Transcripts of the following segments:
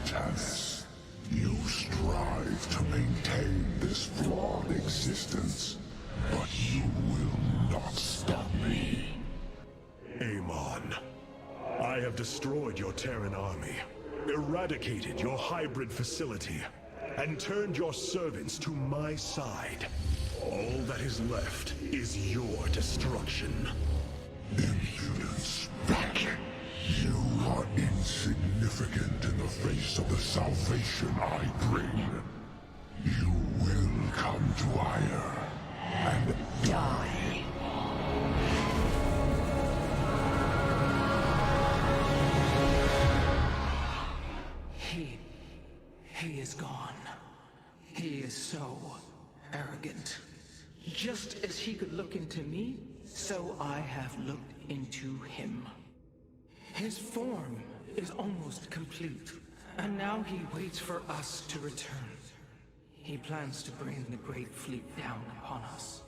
Tannis. You strive to maintain this flawed existence, but you will not stop me. Amon, I have destroyed your Terran army, eradicated your hybrid facility, and turned your servants to my side. All that is left is your destruction. Impudence, Beck. You are insignificant in the face of the salvation I bring. You will come to Ire and die. He is gone. He is so arrogant. Just as he could look into me, so I have looked into him. His form is almost complete, and now he waits for us to return. He plans to bring the Great Fleet down upon us.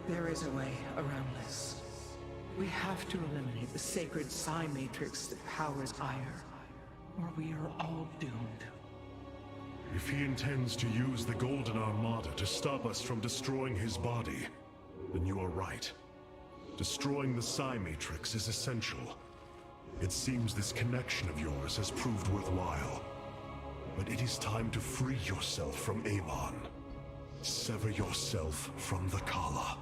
There is a way around this. We have to eliminate the sacred psi matrix that powers Ire, or we are all doomed. If he intends to use the Golden Armada to stop us from destroying his body, then you are right. Destroying the psi matrix is essential. It seems this connection of yours has proved worthwhile. But it is time to free yourself from Amon. Sever yourself from the Kala.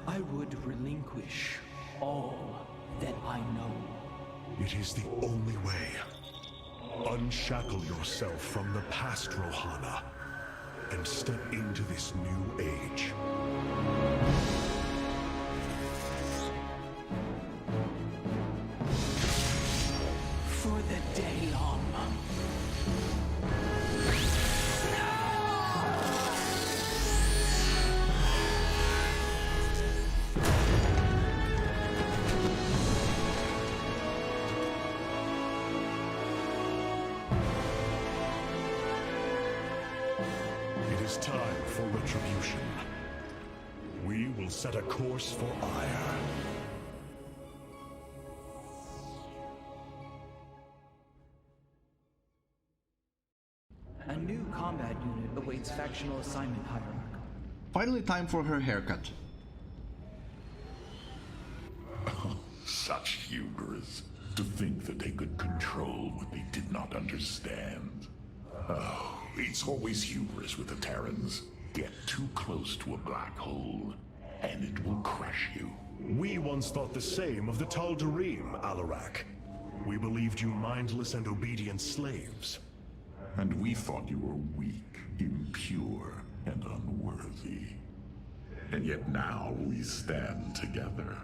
I would relinquish all that I know. It is the only way. Unshackle yourself from the past, Rohana, and step into this new age. For the Daylon. It is time for retribution. We will set a course for Ire. A new combat unit awaits factional assignment hierarch. Finally time for her haircut. Such hubris. To think that they could control what they did not understand. Oh, it's always hubris with the Terrans. Get too close to a black hole, and it will crush you. We once thought the same of the Tal'Darim, Alarak. We believed you mindless and obedient slaves. And we thought you were weak, impure, and unworthy. And yet now we stand together.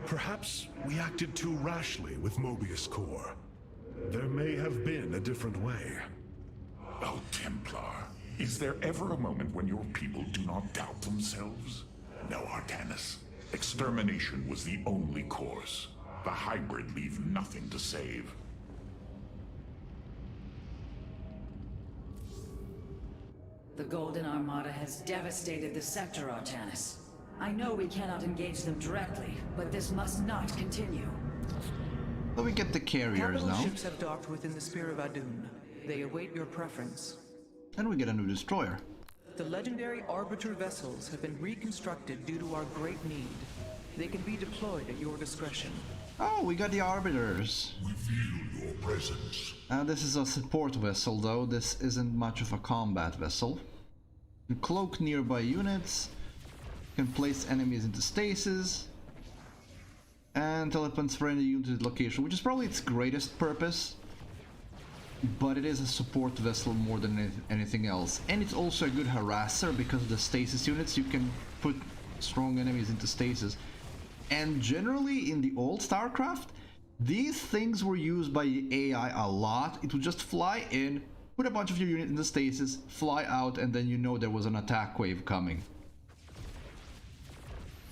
Perhaps we acted too rashly with Mobius Core. There may have been a different way. Oh, Templar, is there ever a moment when your people do not doubt themselves? No, Artanis. Extermination was the only course. The hybrid leave nothing to save. The Golden Armada has devastated the sector, Artanis. I know we cannot engage them directly, but this must not continue. So we get the carriers Capital now. ships have docked within the Spear of Adun. They await your preference. And we get a new destroyer. The legendary Arbiter vessels have been reconstructed due to our great need. They can be deployed at your discretion. Oh, we got the Arbiters. We feel your presence. This is a support vessel though, this isn't much of a combat vessel. You can cloak nearby units, you can place enemies into stasis, and teleport friendly unit to the location, which is probably its greatest purpose. But it is a support vessel more than anything else. And it's also a good harasser because of the stasis units, you can put strong enemies into stasis. And generally in the old Starcraft, these things were used by AI a lot. It would just fly in, put a bunch of your units into stasis, fly out, and then you know there was an attack wave coming.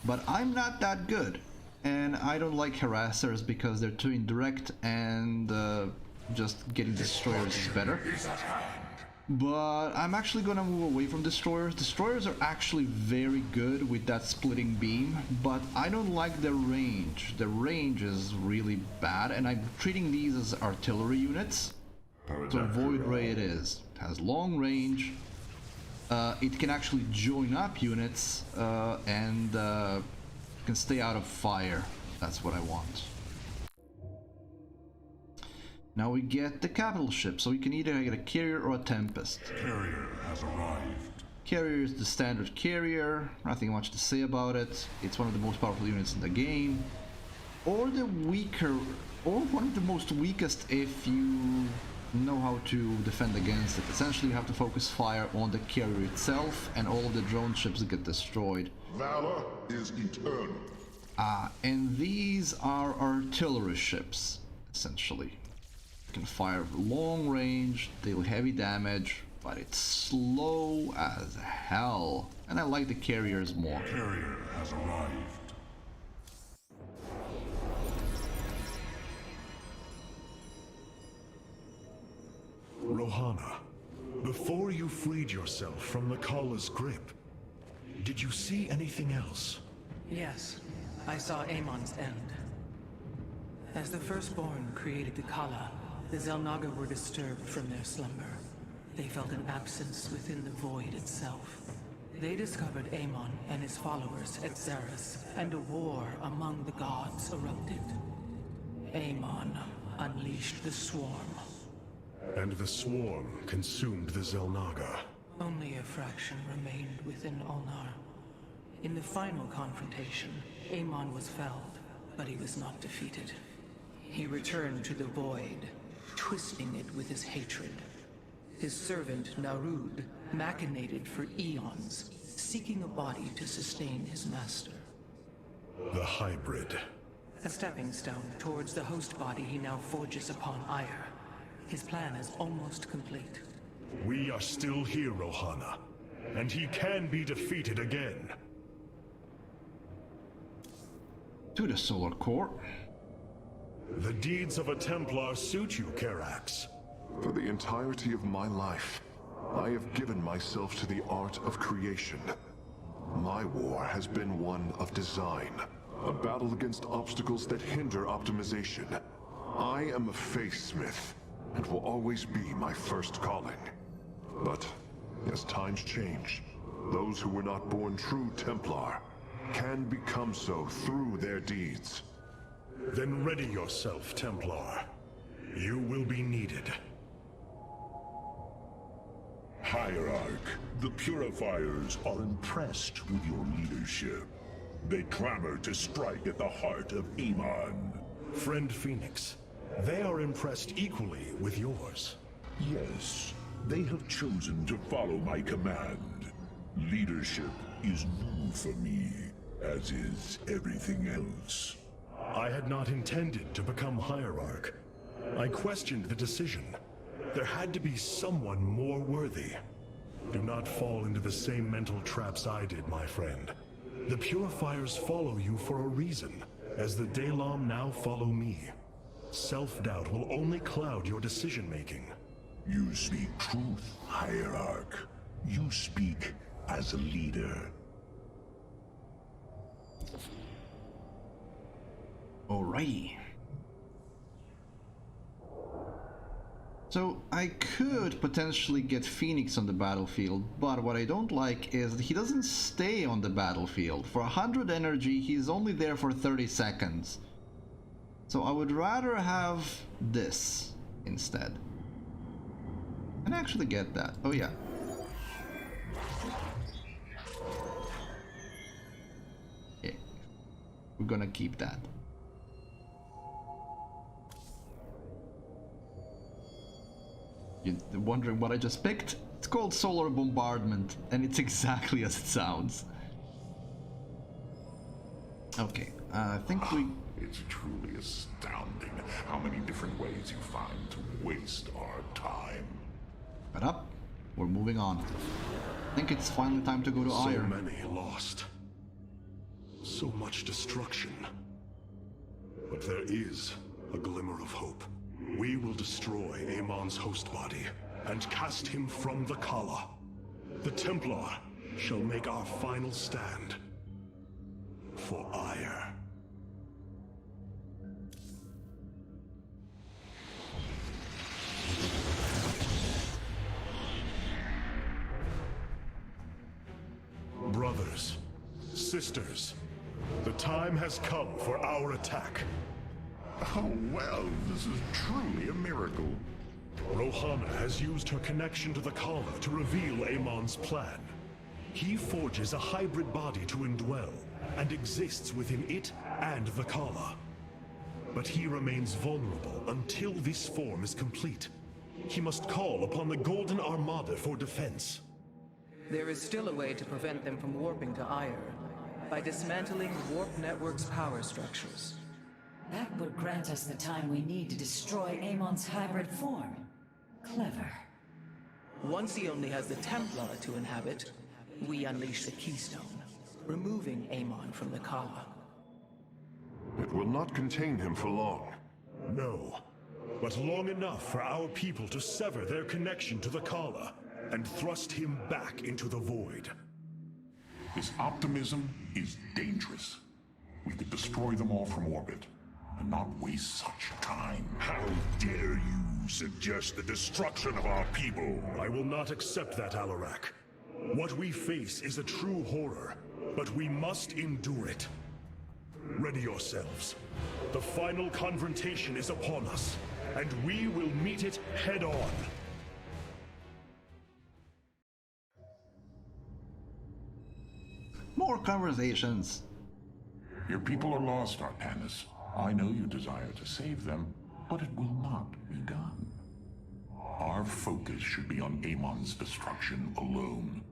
But I'm not that good, and I don't like harassers because they're too indirect, and just getting destroyers is better. But I'm actually gonna move away from destroyers. Destroyers are actually very good with that splitting beam, but I don't like their range. The range is really bad, and I'm treating these as artillery units. So Void Ray it is. It has long range. It can actually join up units and can stay out of fire. That's what I want. Now we get the capital ship, so we can either get a carrier or a Tempest. Carrier has arrived. Carrier is the standard carrier, nothing much to say about it. It's one of the most powerful units in the game. Or the weaker, or one of the most weakest if you know how to defend against it. Essentially you have to focus fire on the carrier itself and all of the drone ships get destroyed. Valor is eternal. And these are artillery ships, essentially. You can fire long range, deal heavy damage, but it's slow as hell. And I like the carriers more. Carrier has arrived. Rohana, before you freed yourself from the Kala's grip, did you see anything else? Yes, I saw Amon's end. As the Firstborn created the Kala, the Xel'Naga were disturbed from their slumber. They felt an absence within the void itself. They discovered Amon and his followers at Xeris, and a war among the gods erupted. Amon unleashed the Swarm. And the Swarm consumed the Xel'Naga. Only a fraction remained within Ulnar. In the final confrontation, Amon was felled, but he was not defeated. He returned to the void, twisting it with his hatred. His servant, Narud, machinated for eons, seeking a body to sustain his master. The hybrid. A stepping stone towards the host body he now forges upon ire. His plan is almost complete. We are still here, Rohana, and he can be defeated again. To the Solar Core. The deeds of a Templar suit you, Karax. For the entirety of my life, I have given myself to the art of creation. My war has been one of design, a battle against obstacles that hinder optimization. I am a faithsmith, and will always be my first calling. But as times change, those who were not born true Templar can become so through their deeds. Then ready yourself, Templar. You will be needed. Hierarch, the Purifiers are impressed with your leadership. They clamor to strike at the heart of Amon. Friend Phoenix, they are impressed equally with yours. Yes, they have chosen to follow my command. Leadership is new for me, as is everything else. I had not intended to become Hierarch. I questioned the decision. There had to be someone more worthy. Do not fall into the same mental traps I did, my friend. The Purifiers follow you for a reason, as the Dalam now follow me. Self-doubt will only cloud your decision-making. You speak truth, Hierarch. You speak as a leader. Alrighty. So I could potentially get Phoenix on the battlefield, but what I don't like is that he doesn't stay on the battlefield. For 100 energy, he's only there for 30 seconds. So I would rather have this instead. And actually get that. Oh yeah. Yeah. We're gonna keep that. You're wondering what I just picked? It's called Solar Bombardment, and it's exactly as it sounds. Okay, I think we... It's truly astounding how many different ways you find to waste our time. But up, we're moving on. I think it's finally time to go to So Ire. many lost. So much destruction. But there is a glimmer of hope. We will destroy Amon's host body and cast him from the Kala. The Templar shall make our final stand for Ire. sisters, the time has come for our attack. Oh, well, this is truly a miracle. Rohana has used her connection to the Kala to reveal Amon's plan. He forges a hybrid body to indwell, and exists within it and the Kala. But he remains vulnerable until this form is complete. He must call upon the Golden Armada for defense. There is still a way to prevent them from warping to Ire, by dismantling the Warp Network's power structures. That would grant us the time we need to destroy Amon's hybrid form. Clever. Once he only has the Templar to inhabit, we unleash the Keystone, removing Amon from the Kala. It will not contain him for long. No, but long enough for our people to sever their connection to the Kala and thrust him back into the void. This optimism is dangerous. We could destroy them all from orbit, and not waste such time. How dare you suggest the destruction of our people? I will not accept that, Alarak. What we face is a true horror, but we must endure it. Ready yourselves. The final confrontation is upon us, and we will meet it head-on. More conversations. Your people are lost, Artanis. I know you desire to save them, but it will not be done. Our focus should be on Amon's destruction alone.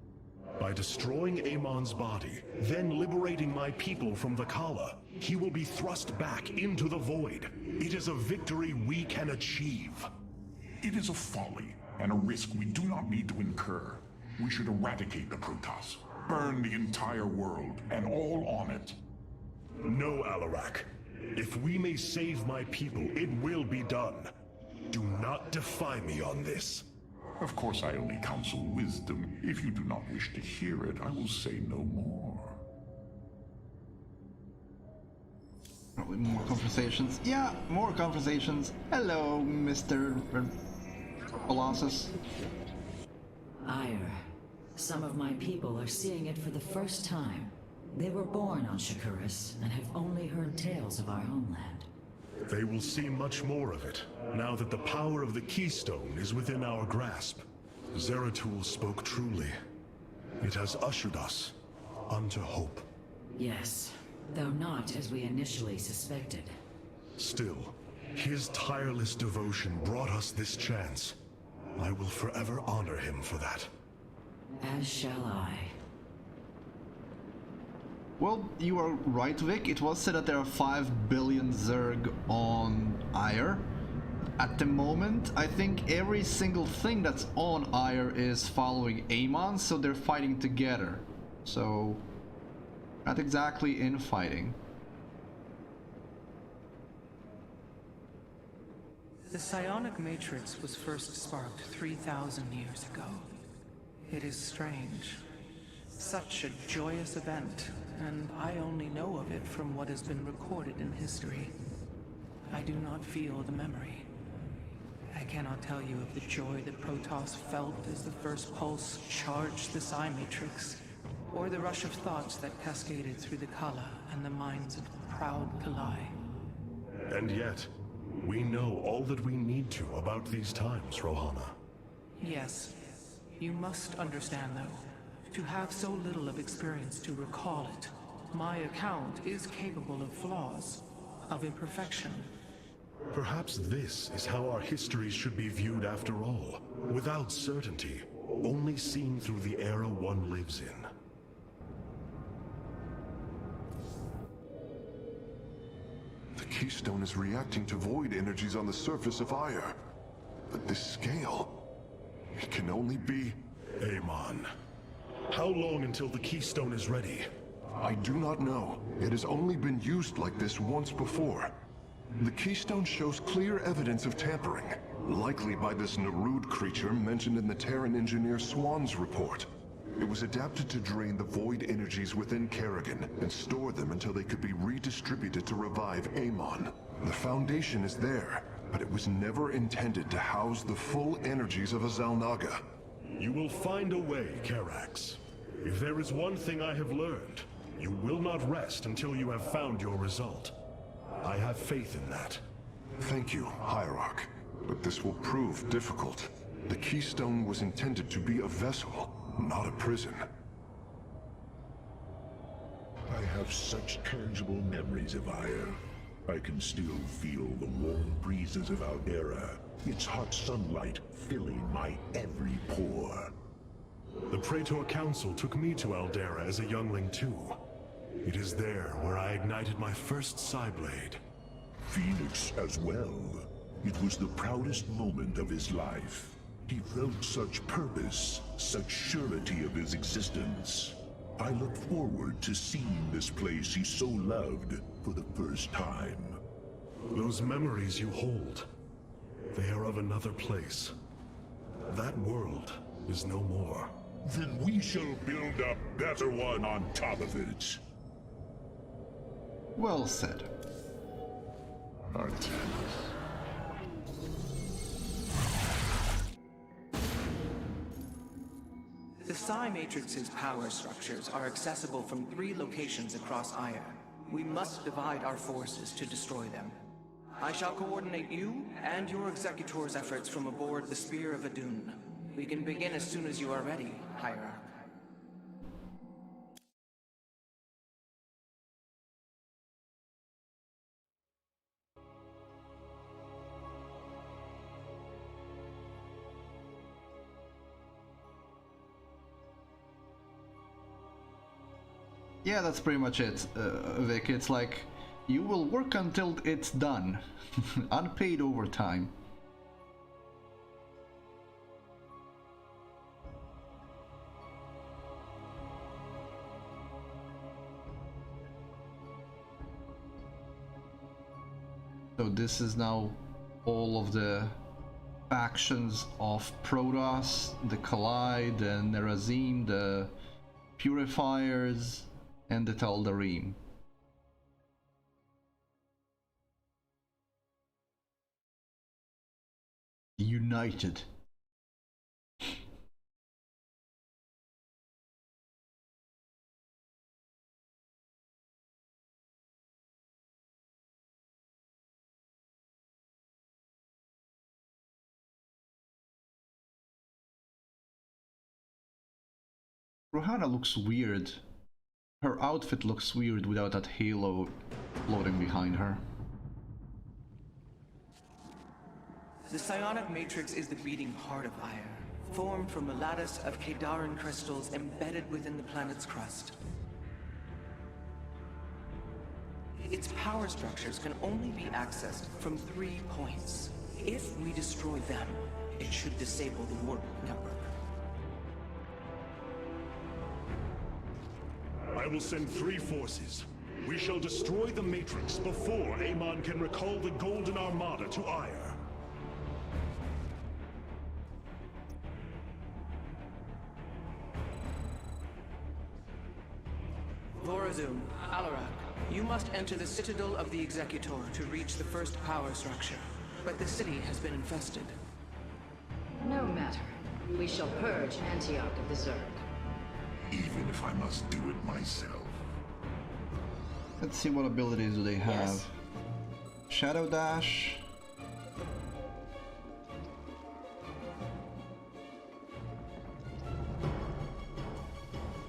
By destroying Amon's body, then liberating my people from the Kala, he will be thrust back into the void. It is a victory we can achieve. It is a folly and a risk we do not need to incur. We should eradicate the Protoss, burn the entire world and all on it. No, Alarak. If we may save my people, it will be done. Do not defy me on this. Of course, I only counsel wisdom. If you do not wish to hear it, I will say no more. Probably more conversations. Yeah, more conversations. Hello, Mr. Colossus. Ire. Some of my people are seeing it for the first time. They were born on Shakuras and have only heard tales of our homeland. They will see much more of it, now that the power of the Keystone is within our grasp. Zeratul spoke truly. It has ushered us unto hope. Yes, though not as we initially suspected. Still, his tireless devotion brought us this chance. I will forever honor him for that. As shall I. Well, you are right, Vic. It was said that there are 5 billion Zerg on Ire. At the moment, I think every single thing that's on Ire is following Amon, so they're fighting together. So, not exactly infighting. The psionic matrix was first sparked 3,000 years ago. It is strange. Such a joyous event, and I only know of it from what has been recorded in history. I do not feel the memory. I cannot tell you of the joy that Protoss felt as the first pulse charged the psi matrix, or the rush of thoughts that cascaded through the Kala and the minds of the proud Kalai. And yet, we know all that we need to about these times, Rohana. Yes. You must understand, though, to have so little of experience to recall it, my account is capable of flaws, of imperfection. Perhaps this is how our histories should be viewed after all, without certainty, only seen through the era one lives in. The Keystone is reacting to void energies on the surface of Ire. But this scale... it can only be... Amon. How long until the Keystone is ready? I do not know. It has only been used like this once before. The Keystone shows clear evidence of tampering, likely by this Narud creature mentioned in the Terran engineer Swan's report. It was adapted to drain the void energies within Kerrigan and store them until they could be redistributed to revive Amon. The foundation is there, but it was never intended to house the full energies of a Zalnaga. You will find a way, Karax. If there is one thing I have learned, You will not rest until you have found your result. I have faith in that. Thank you, Hierarch. But this will prove difficult. The Keystone was intended to be a vessel, not a prison. I have such tangible memories of Ire. I can still feel the warm breezes of Aldera, its hot sunlight filling my every pore. The Praetor Council took me to Aldera as a youngling too. It is there where I ignited my first Psyblade. Phoenix as well. It was the proudest moment of his life. He felt such purpose, such surety of his existence. I look forward to seeing this place he so loved for the first time. Those memories you hold, they are of another place. That world is no more. Then we shall build a better one on top of it. Well said. Artemis. The Psi Matrix's power structures are accessible from 3 locations across Ire. We must divide our forces to destroy them. I shall coordinate you and your Executor's efforts from aboard the Spear of Adun. We can begin as soon as you are ready, Hierarch. Yeah, that's pretty much it, Vic. It's like, you will work until it's done. Unpaid overtime. So this is now all of the factions of Protoss, the Collide, the Nerazim, the Purifiers, and the Tal'Darim. United. Rohanna looks weird. Her outfit looks weird without that halo floating behind her. The psionic matrix is the beating heart of Ire, formed from a lattice of Kadaran crystals embedded within the planet's crust. Its power structures can only be accessed from 3 points. If we destroy them, it should disable the warp network. I will send 3 forces. We shall destroy the Matrix before Amon can recall the Golden Armada to Ire. Vorazun, Alarak, you must enter the Citadel of the Executor to reach the first power structure. But the city has been infested. No matter. We shall purge Antioch of the Zerg. Even if I must do it myself. Let's see what abilities do they have. Yes. Shadow Dash.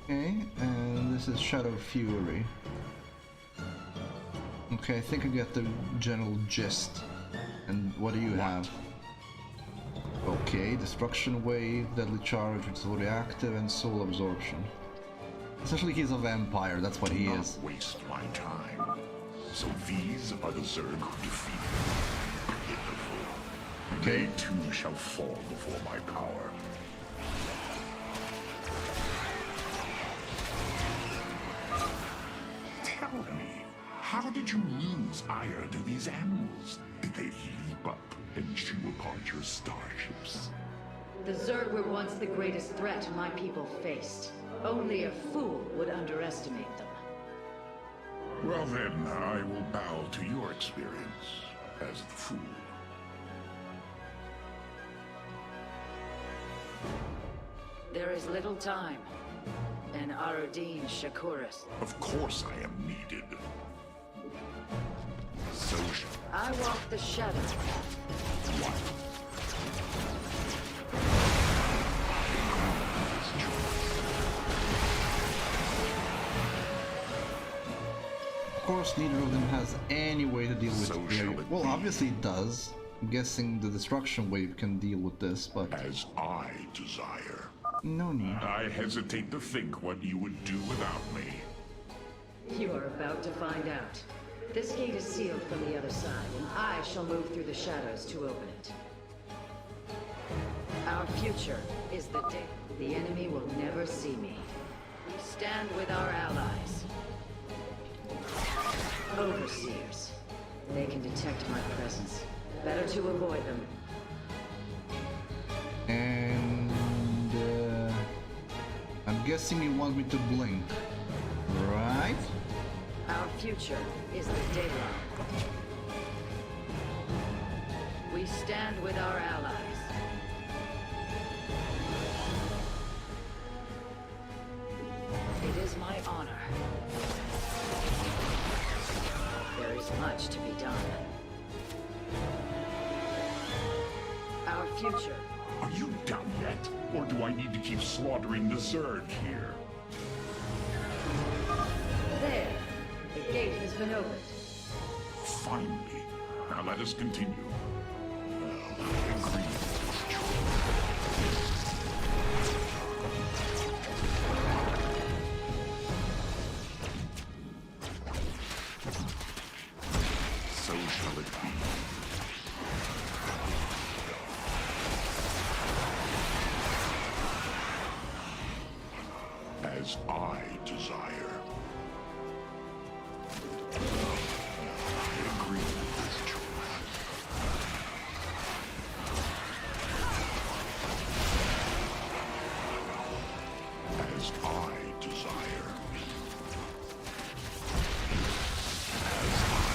Okay, and this is Shadow Fury. Okay, I think I get the general gist. And what do you have? Okay, Destruction Wave, Deadly Charge, which is already active, and Soul Absorption. Essentially, he's a vampire, that's what he Not is. waste my time. So these are the Zerg who defeated. Pitiful. Okay. They too shall fall before my power. Tell me, how did you lose ire to these animals? Did they leap up and chew apart your starships? The Zerg were once the greatest threat my people faced. Only a fool would underestimate them. Well then, I will bow to your experience as the fool. There is little time. And Aradine Shakuris. Of course I am needed. So I walk the shadow. what? Of course, neither of them has any way to deal with So the shall area. it Well, be. obviously it does. I'm guessing the destruction wave can deal with this, but As I desire. no need. I hesitate to think what you would do without me. You are about to find out. This gate is sealed from the other side, and I shall move through the shadows to open it. Our future is the day. The enemy will never see me. We stand with our allies. Overseers. They can detect my presence. Better to avoid them. And I'm guessing you want me to blink, right? Our future is the daylight. We stand with our allies. It is my honor. There is much to be done. Our future. Are you done yet? Or do I need to keep slaughtering the Surge here? There. The gate has been opened. Finally. Now let us continue. Well, I agree with this choice. So shall it be. As I desire. I agree with this choice. As I desire. As I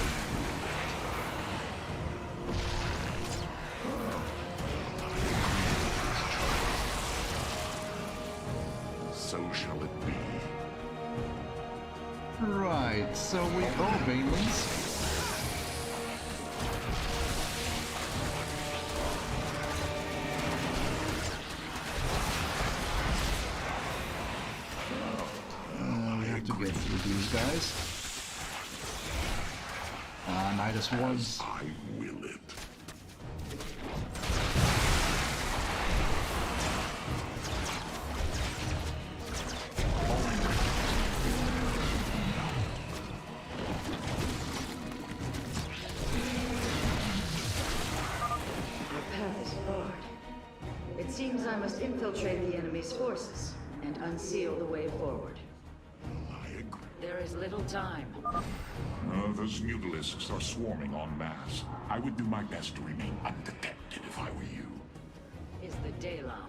so shall it be. Right, so we go, Banelings. We have to get through these guys. Nidus Wards. I will it. Our path is barred. It seems I must infiltrate the enemy's forces and unseal the way forward. I agree. There is little time. Those mutalisks are swarming en masse. I would do my best to remain undetected if I were you. Is the Daylam.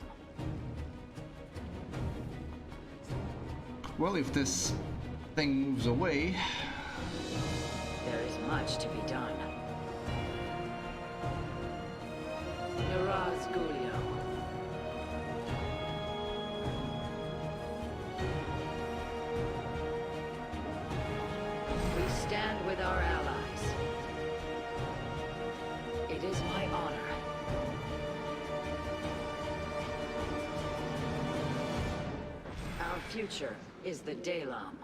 Well, if this thing moves away, There is much to be done. Naraz Gulio. We stand with our allies. It is my honor. Our future is the Daylam.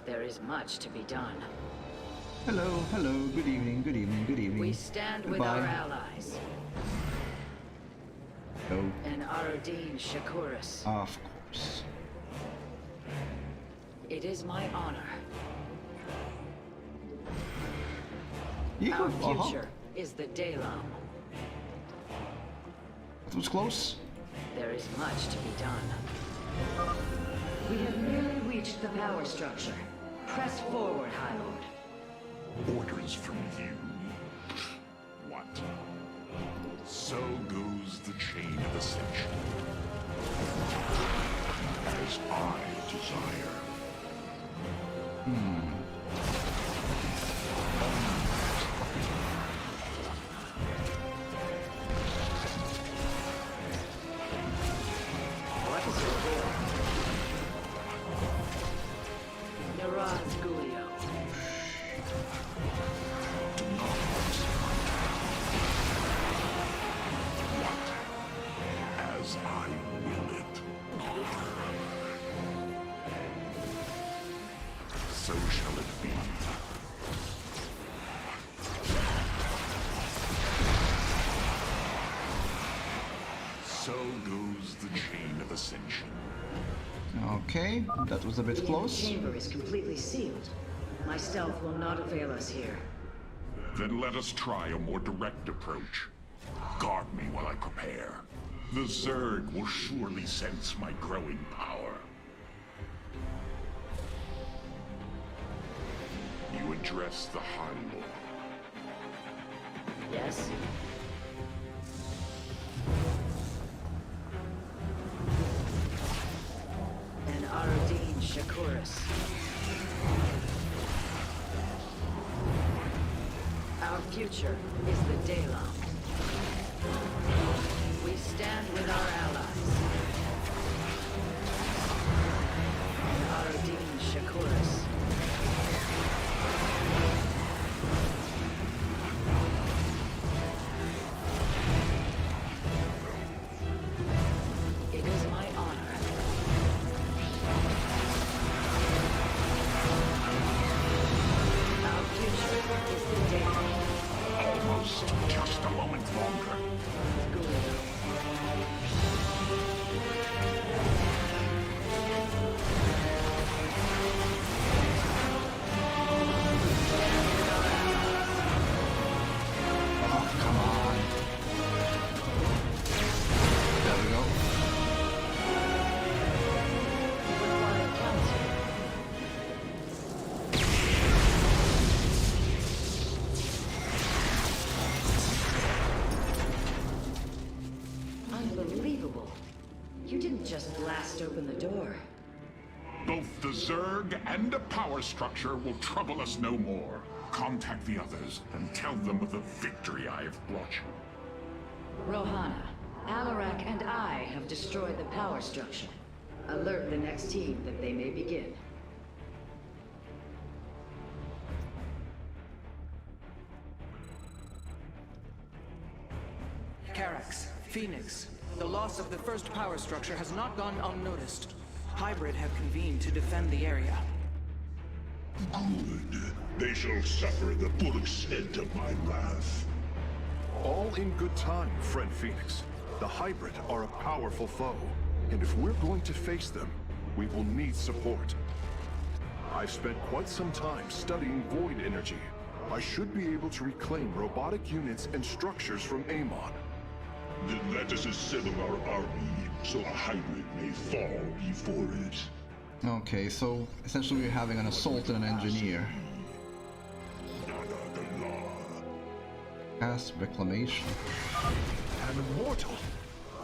There is much to be done. hello, hello, good evening, good evening, good evening. We stand with Goodbye. our allies. Oh, And Aradine Shakuris. of course. It is my honor. Yeah, Our future is the Daylam. That was close. There is much to be done. We have nearly reached the power structure. Press forward, High Lord. Orders from you. What? So goes the chain of ascension. As I desire. What is So shall it be. So goes the chain of ascension. Okay, that was a bit The close. chamber is completely sealed. My stealth will not avail us here. Then let us try a more direct approach. Guard me while I prepare. The Zerg will surely sense my growing power. You address the High Lord. Yes? And Aradine Shakuris. Our future is the Daylam. We stand with our allies. And Aradine Shakuris. It is my honor. Our future is the Daylam. Almost just a moment longer. Oh, come on. There we go. Unbelievable. You didn't just blast open the door. Both the Zerg and a power structure will trouble us no more. Contact the others and tell them of the victory I have brought you. Rohana, Alarak and I have destroyed the power structure. Alert the next team that they may begin. Carax, Phoenix, the loss of the first power structure has not gone unnoticed. Hybrid have convened to defend the area. Good. They shall suffer the full extent of my wrath. All in good time, friend Phoenix. The Hybrid are a powerful foe, and if we're going to face them, we will need support. I've spent quite some time studying void energy. I should be able to reclaim robotic units and structures from Amon. Then let us assemble our army, so a hybrid may fall before it. Okay, so essentially we're having an assault and an engineer. The law. Cast reclamation. I'm immortal.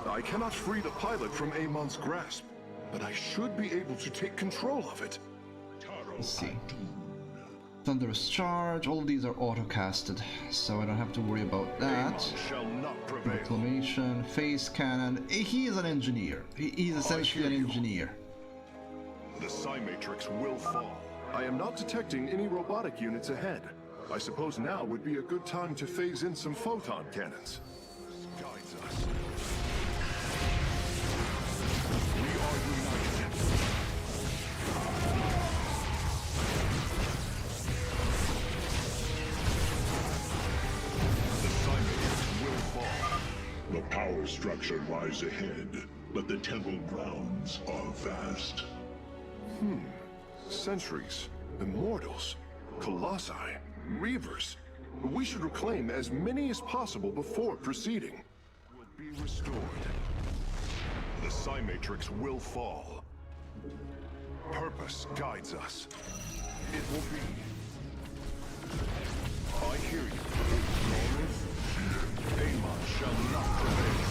I cannot free the pilot from Amon's grasp, but I should be able to take control of it. Let's see. Thunderous charge. All of these are auto-casted, so I don't have to worry about that. Amon shall not prevail. Reclamation, phase cannon. He is an engineer. He's essentially an engineer. The Psi Matrix will fall. I am not detecting any robotic units ahead. I suppose now would be a good time to phase in some photon cannons. Guides us. We are united. The Psi Matrix will fall. The power structure lies ahead, but the temple grounds are vast. Sentries, Immortals, Colossi, Reavers. We should reclaim as many as possible before proceeding. Would be restored. The Psi Matrix will fall. Purpose guides us. It will be. I hear you. Amon shall not prevail.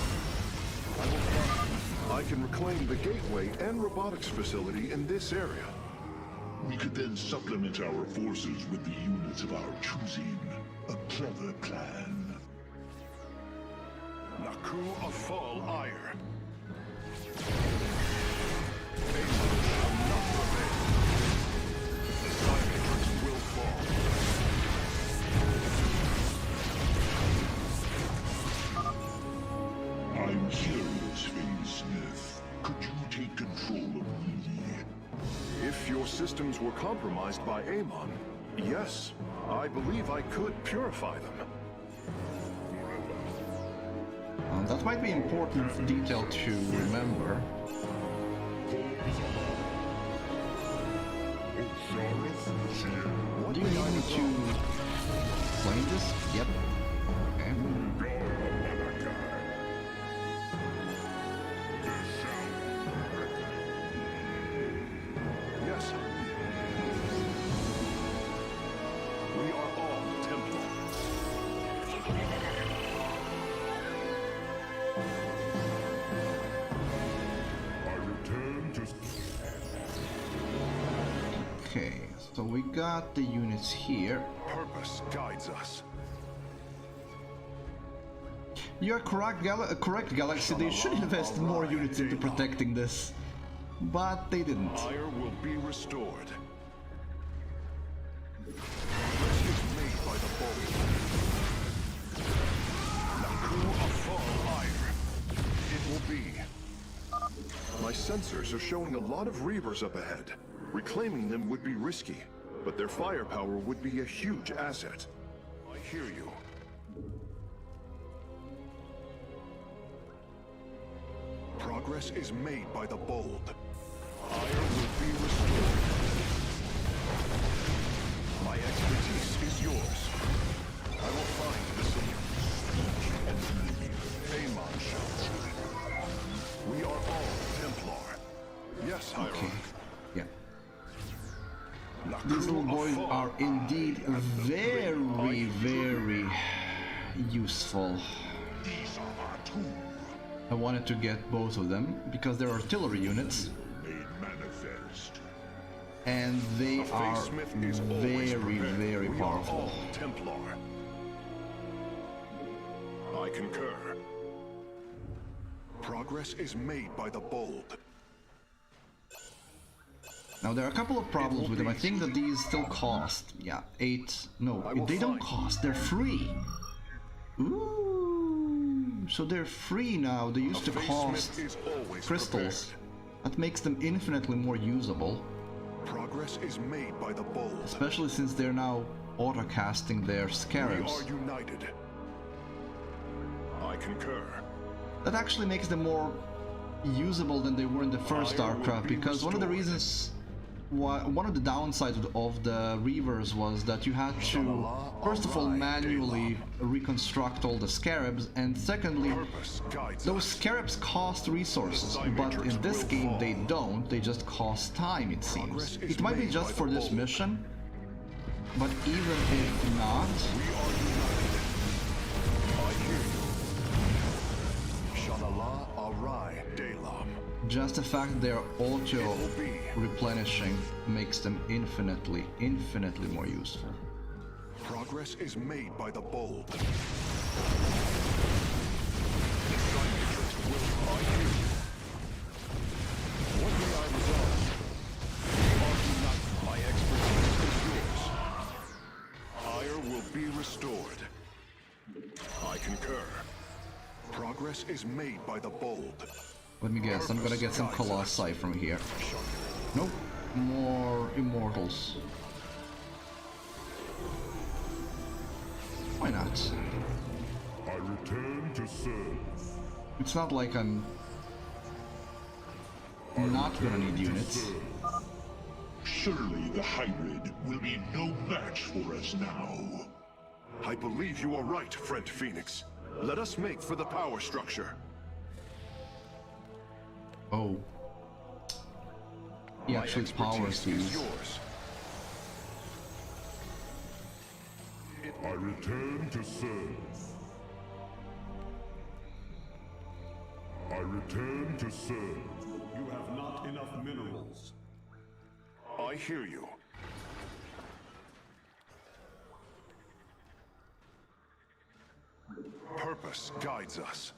I will follow. I can reclaim the gateway and robotics facility in this area. We could then supplement our forces with the units of our choosing. A clever plan. Naku of Fall Ire. Amon shall not prevail. The Psi Matrix will fall. I'm curious, Phase Smith. Could you take control of me? If your systems were were compromised by Amon, yes, I believe I could purify them. That might be important detail to remember. Do you need me to explain this? Yep. Okay. Yes. We are all Templar. I return to... Okay, so we got the units here. Purpose guides us. You're correct, Galaxy. They should invest more units into protecting this. But they didn't. Ire will be restored. Progress is made by the bowl. Naku Afal Ire. It will be. My sensors are showing a lot of Reavers up ahead. Reclaiming them would be risky, but their firepower would be a huge asset. I hear you. Progress is made by the bold. Ire will be restored. My expertise is yours. I will find the solution. Amon shall. We are all Templar. Yes, Hierarch. Okay. Yeah. These little boys are indeed very, very useful. These are our tools. I wanted to get both of them because they're artillery units Made manifest. and they A are Faithsmith is always very, prepared. very We powerful. are all Templar. I concur. Progress is made by the bold. Now there are a couple of problems with them. I think that these still cost, yeah, 8. No, I will they don't find- cost. They're free. Ooh, so they're free now. They used to cost Faithsmith is always crystals. prepared. That makes them infinitely more usable, Progress is made by the bold. especially since they're now auto-casting their We scarabs. are united. I concur. That actually makes them more usable than they were in the first Ire will Starcraft, be because one of the restored. reasons why, one of the downsides of the Reavers was that you had to, first of all, Alright, manually reconstruct all the scarabs, and secondly, Purpose guides those us. scarabs cost resources, but in this game they don't, they just cost time, it seems. Progress is It might be made just by for the this bold. mission, but even if not, We are united. I hear you. Shanala Arai Delam. just the fact that they're auto-replenishing makes them infinitely, infinitely more useful. Progress is made by the bold. What may I resolve? Are you not? My expertise is yours. Ire will be restored. I concur. Progress is made by the bold. Let me guess, I'm gonna get some Colossi from here. Nope, more Immortals. Why not? I return to serve. It's not like I'm not gonna need units. Surely the hybrid will be no match for us now. I believe you are right, friend Phoenix. Let us make for the power structure. Oh. He My actually powers expertise is these. yours. I return to serve. I return to serve. You have not enough minerals. I hear you. Purpose guides us.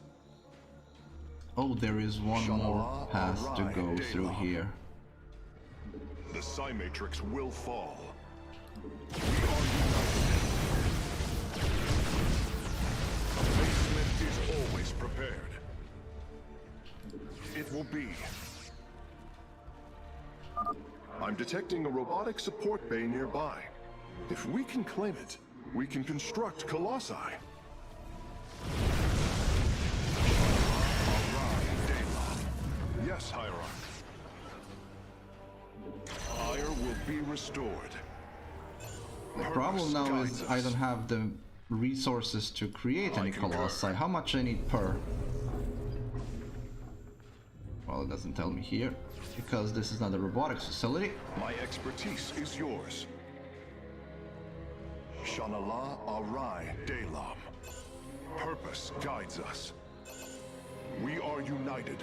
Oh, there is one more path to go through here. The Psi Matrix will fall. We are united. A Faithsmith is always prepared. It will be. I'm detecting a robotic support bay nearby. If we can claim it, we can construct Colossi. Yes, Hierarch. Ire will be restored. The problem now is I don't have the resources to create any Colossi. How much I need per? Well, it doesn't tell me here, because this is not a robotics facility. My expertise is yours. Shanala Arai Delam. Purpose guides us. We are united.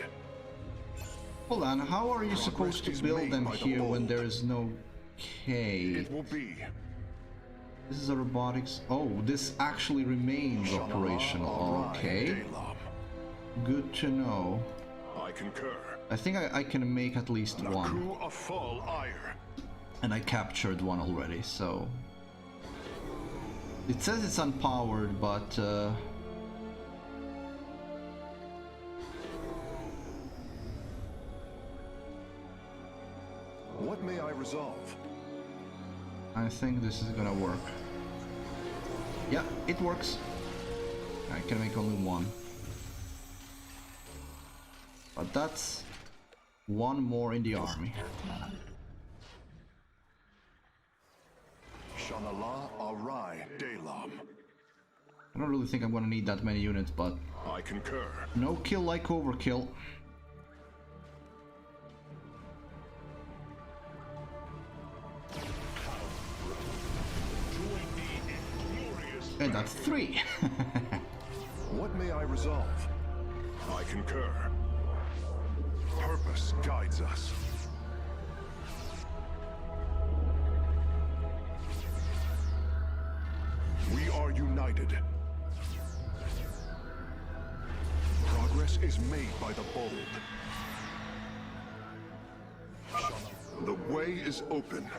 Hold on, how are you supposed to build them here when there is no cave? It will be. This is a robotics. Oh, this actually remains operational. Okay. Good to know. I concur. I think I can make at least one. And I captured one already, so... It says it's unpowered, but... What may I resolve? I think this is gonna work. Yeah, it works. I can make only one. But that's one more in the army. Shanala Arai Delam. I don't really think I'm gonna need that many units, but... I concur. No kill like overkill. And that's 3. What may I resolve? I concur. Purpose guides us. We are united. Progress is made by the bold. The way is open.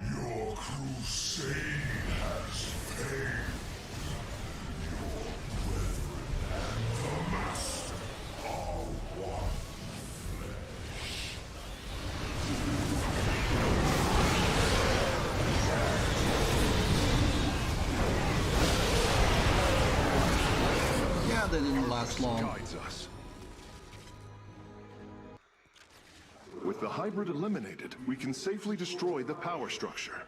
Your crusade has failed. Your brethren and the Master are one flesh. Yeah, they didn't last long. Guides us. With the hybrid eliminated, we can safely destroy the power structure.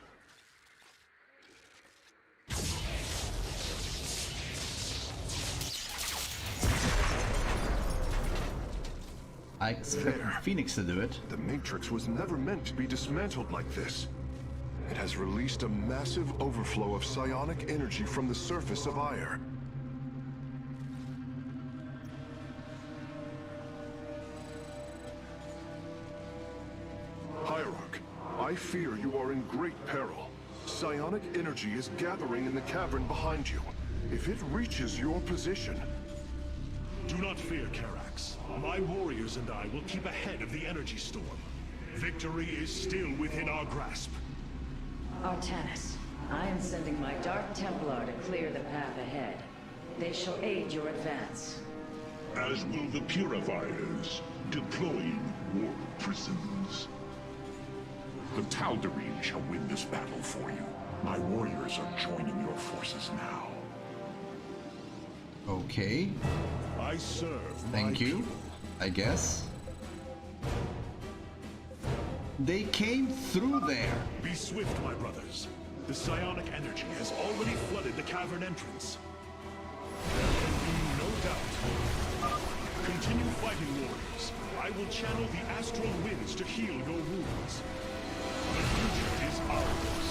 I expect Phoenix to do it. The Matrix was never meant to be dismantled like this. It has released a massive overflow of psionic energy from the surface of Ire. Hierarch, I fear you are in great peril. Psionic energy is gathering in the cavern behind you. If it reaches your position... Do not fear, Carax. My warriors and I will keep ahead of the energy storm. Victory is still within our grasp. Artanis, I am sending my Dark Templar to clear the path ahead. They shall aid your advance. As will the Purifiers, deploying warp prisons. The Tal'Darim shall win this battle for you. My warriors are joining your forces now. Okay. I serve Thank my you, people. I guess. They came through there. Be swift, my brothers. The psionic energy has already flooded the cavern entrance. There can be no doubt. Continue fighting, warriors. I will channel the astral winds to heal your wounds. The future is ours.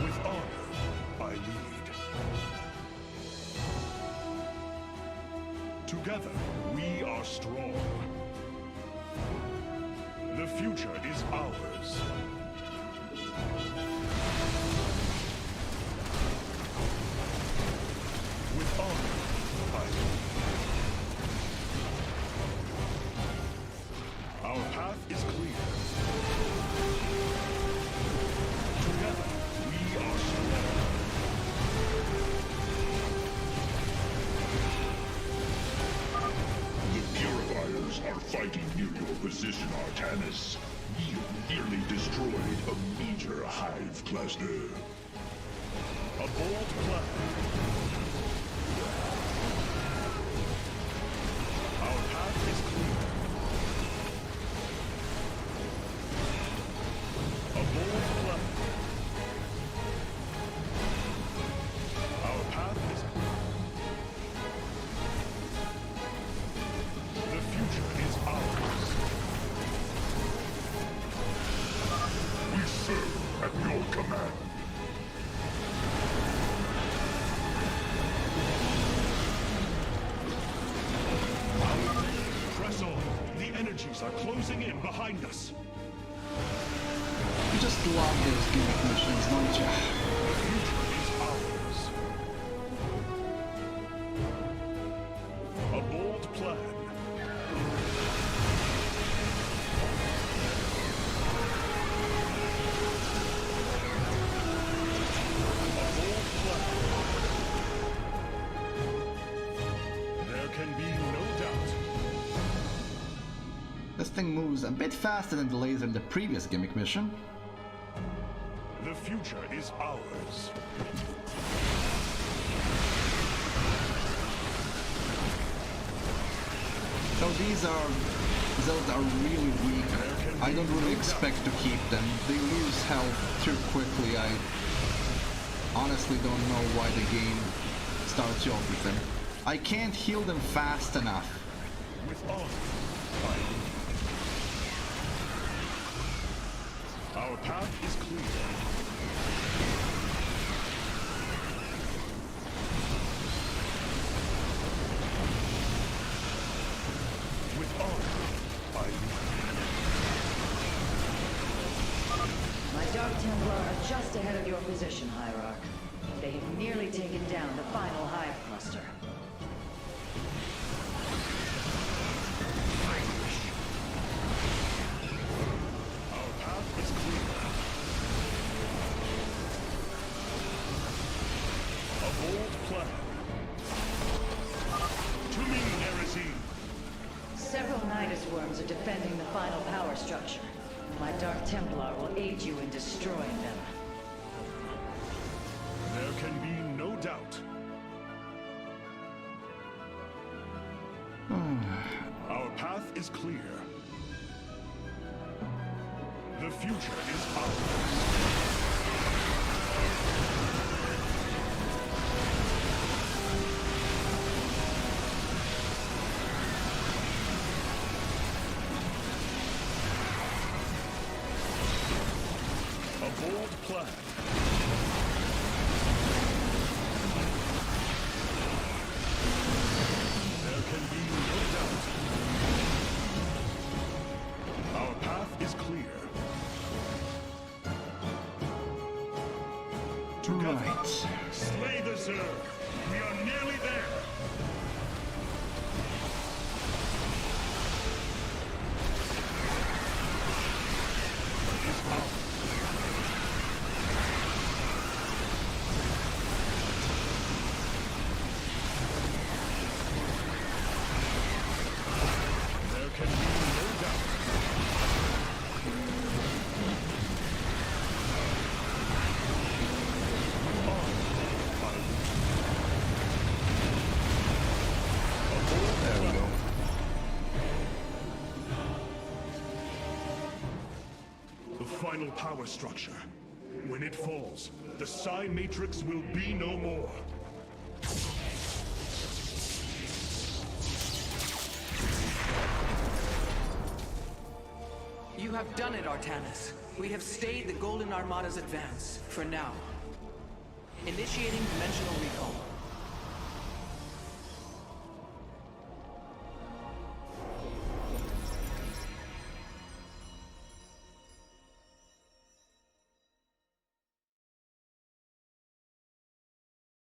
With honor, I lead. Together, we are strong. The future is ours. With honor, I lead. Our path is clear. Together, we are strong. Fighting near your position, Artanis, you nearly destroyed a major hive cluster. A bold plan. Our path is clear. A bold plan. Our path is clear. The future is ours. We serve at your command. Press on. The energies are closing in behind us. You just love those gimmick missions, don't you? The future is ours. A bold plan. A bold plan. There can be no doubt. This thing moves a bit faster than the laser in the previous gimmick mission. The future is ours. So these Zealots are really weak. I don't really expect to keep them. They lose health too quickly. I honestly don't know why the game starts you off with them. I can't heal them fast enough. With honor, our path is clear. With honor, My Dark Templar are just ahead of your position, Hierarch. They have nearly taken down the final hive cluster. our path is clear. A bold plan. To me, Heresy. Several Nidus worms are defending the final power structure. My Dark Templar will aid you in destroying them. There can be no doubt. Our path is clear. The future is ours. A bold plan. There can be no doubt. Our path is clear. Together, Right. slay the Zerg. We are nearly there. Is ours. There can be no doubt. There we go. The final power structure. When it falls, the Psi Matrix will be no more. You have done it, Artanis. We have stayed the Golden Armada's advance, for now. Initiating dimensional recall.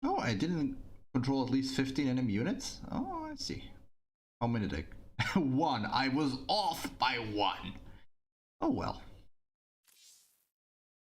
Oh, I didn't control at least 15 enemy units? Oh, I see. How many did I... One. I was off by one. Oh well.